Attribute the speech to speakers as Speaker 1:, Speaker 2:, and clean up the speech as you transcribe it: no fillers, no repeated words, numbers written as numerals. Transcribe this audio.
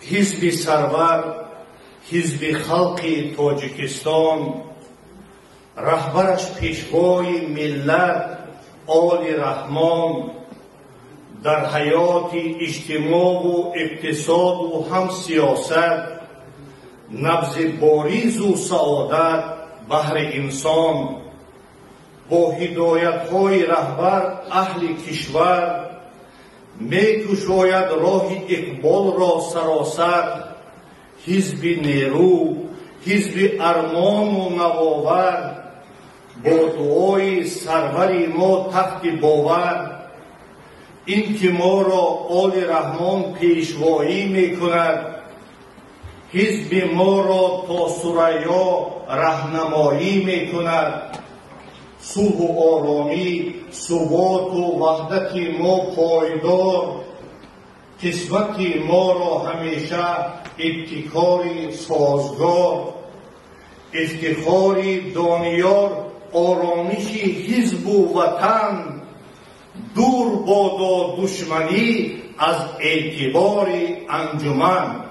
Speaker 1: حزب سرور، حزب خلق تاجیکستان، رهبرش پیشوای ملت آل رحمان در حیات اجتماع و اقتصاد و هم سیاست نبض باریز و سعادت بهر انسان با هدایت‌های رهبر اهل کشور می‌کشاید راه اقبال را سراسر. حزب نیرو، حزب ارمان و نوآور، با دعای سرور ما تخت باور، این که ما را آل رحمان پیشوایی می‌کند، حزب ما را تا ثریا راهنمایی می‌کند. صلح و آرامی، ثبات و وحدت ما پایدار، قسمت ما را همیشه ابتکار سازگار. افتخار دانیار آرامش حزب و وطن، دور بادا دشمنی از اعتبار انجمن.